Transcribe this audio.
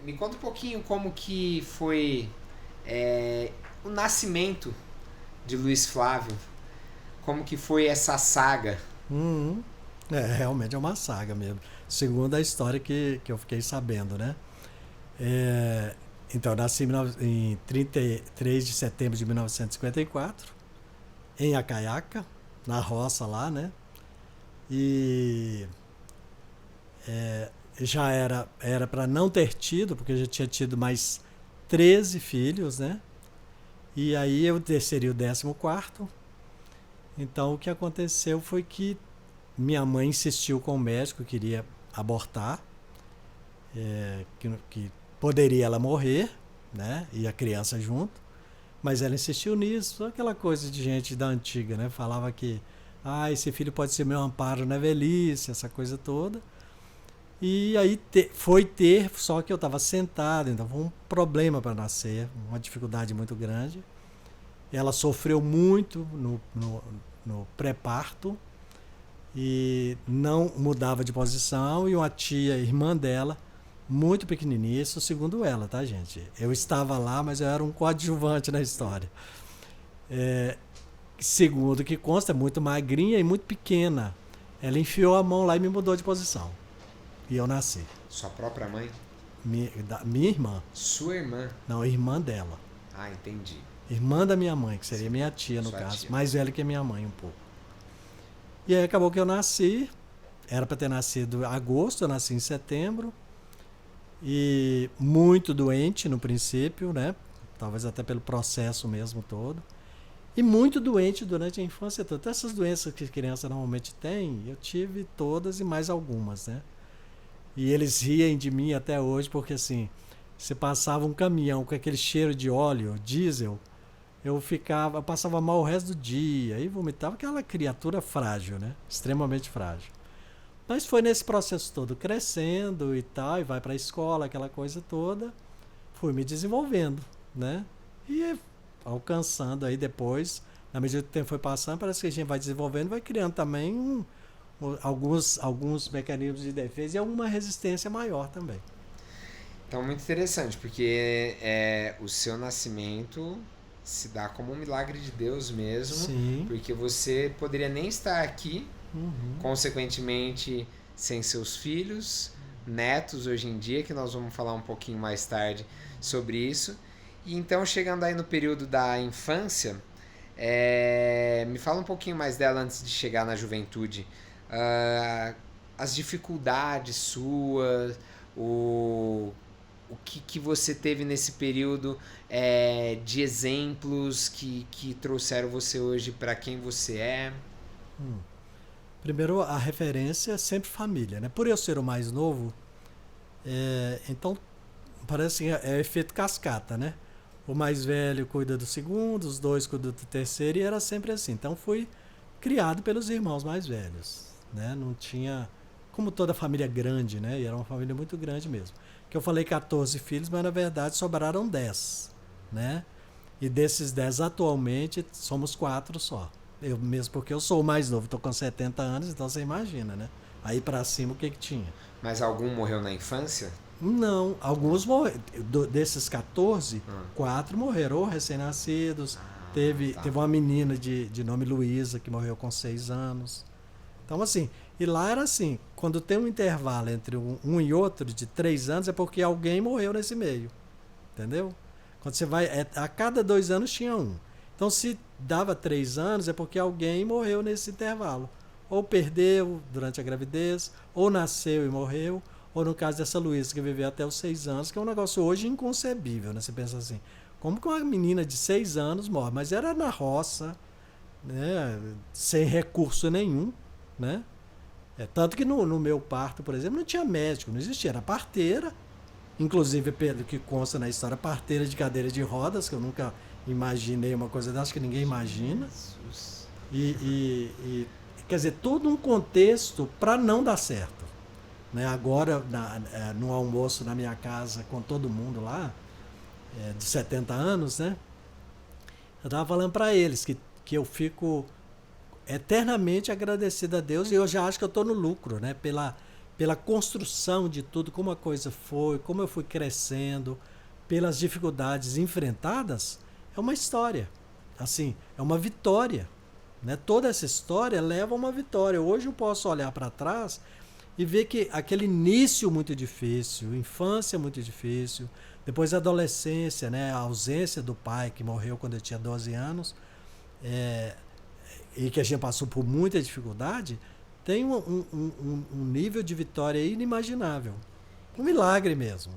Me conta um pouquinho como que foi o nascimento de Luiz Flávio. Como que foi essa saga? Uhum. Realmente é uma saga mesmo. Segundo a história que eu fiquei sabendo, né? É, então, eu nasci em 33 de setembro de 1954, em Acaiaca, na roça lá, né? E já era para não ter tido, porque eu já tinha tido mais 13 filhos, né? E aí eu seria o 14º. Então, o que aconteceu foi que minha mãe insistiu com o médico, queria abortar, que poderia ela morrer, né? E a criança junto. Mas ela insistiu nisso, aquela coisa de gente da antiga, né? Falava que esse filho pode ser meu amparo na velhice, essa coisa toda. E aí foi ter, só que eu estava sentado, então foi um problema para nascer, uma dificuldade muito grande. Ela sofreu muito no pré-parto e não mudava de posição. E uma tia, irmã dela, muito pequenininha, isso segundo ela, tá, gente? Eu estava lá, mas eu era um coadjuvante na história. É, segundo que consta, é muito magrinha e muito pequena. Ela enfiou a mão lá e me mudou de posição. E eu nasci. Sua própria mãe? Minha irmã. Sua irmã? Não, irmã dela. Ah, entendi. Irmã da minha mãe, que seria Sim, minha tia no sua caso. tia. Mais velha que a minha mãe um pouco. E aí acabou que eu nasci. Era para ter nascido em agosto, eu nasci em setembro. E muito doente no princípio, né? Talvez até pelo processo mesmo todo. E muito doente durante a infância toda. Então, essas doenças que a criança normalmente tem, eu tive todas e mais algumas, né? E eles riem de mim até hoje porque assim, você passava um caminhão com aquele cheiro de óleo, diesel, eu passava mal o resto do dia e vomitava, aquela criatura frágil, né? Extremamente frágil. Mas foi nesse processo todo crescendo e tal, e vai para a escola, aquela coisa toda, fui me desenvolvendo, né? E alcançando aí depois, na medida que o tempo foi passando, parece que a gente vai desenvolvendo, vai criando também alguns mecanismos de defesa e alguma resistência maior também. Então, muito interessante, porque o seu nascimento se dá como um milagre de Deus mesmo, Sim. porque você poderia nem estar aqui, Uhum. consequentemente, sem seus filhos, netos hoje em dia, que nós vamos falar um pouquinho mais tarde sobre isso. E então, chegando aí no período da infância, me fala um pouquinho mais dela antes de chegar na juventude. Ah, as dificuldades suas, o, o que você teve nesse período de exemplos que trouxeram você hoje para quem você é. Hum. Primeiro, a referência é sempre família, né? Por eu ser o mais novo, então parece que é efeito cascata, né? O mais velho cuida do segundo, os dois cuidam do terceiro e era sempre assim. Então fui criado pelos irmãos mais velhos, né? Não tinha, como toda família grande, né? E era uma família muito grande mesmo. Que eu falei 14 filhos, mas na verdade sobraram 10, né? E desses 10 atualmente somos 4 só. Eu mesmo porque eu sou o mais novo, estou com 70 anos, então você imagina, né? Aí pra cima o que que tinha? Mas algum morreu na infância? Não, alguns morreram. Desses 14, Hum. 4 morreram, ou recém-nascidos. Ah, Teve tá. uma menina de nome Luísa que morreu com 6 anos. Então, assim, e lá era assim: quando tem um intervalo entre um e outro de 3 anos, é porque alguém morreu nesse meio. Entendeu? Quando você vai. A cada 2 anos tinha um. Então, se dava 3 anos, é porque alguém morreu nesse intervalo. Ou perdeu durante a gravidez, ou nasceu e morreu, ou no caso dessa Luísa, que viveu até os 6 anos, que é um negócio hoje inconcebível, né? Você pensa assim, como que uma menina de 6 anos morre? Mas era na roça, né? Sem recurso nenhum, né? Tanto que no meu parto, por exemplo, não tinha médico, não existia, era parteira, inclusive pelo que consta na história, parteira de cadeira de rodas, que eu nunca imaginei uma coisa dessa, que ninguém imagina. Jesus. E quer dizer, todo um contexto para não dar certo. Né? Agora, no almoço na minha casa, com todo mundo lá, de 70 anos, né? Eu estava falando para eles que eu fico eternamente agradecido a Deus e eu já acho que eu estou no lucro, né? pela construção de tudo, como a coisa foi, como eu fui crescendo, pelas dificuldades enfrentadas, é uma história. Assim, é uma vitória. Né? Toda essa história leva a uma vitória. Hoje eu posso olhar para trás e ver que aquele início muito difícil, infância muito difícil, depois a adolescência, né? A ausência do pai que morreu quando eu tinha 12 anos, e que a gente passou por muita dificuldade, tem um nível de vitória inimaginável. Um milagre mesmo.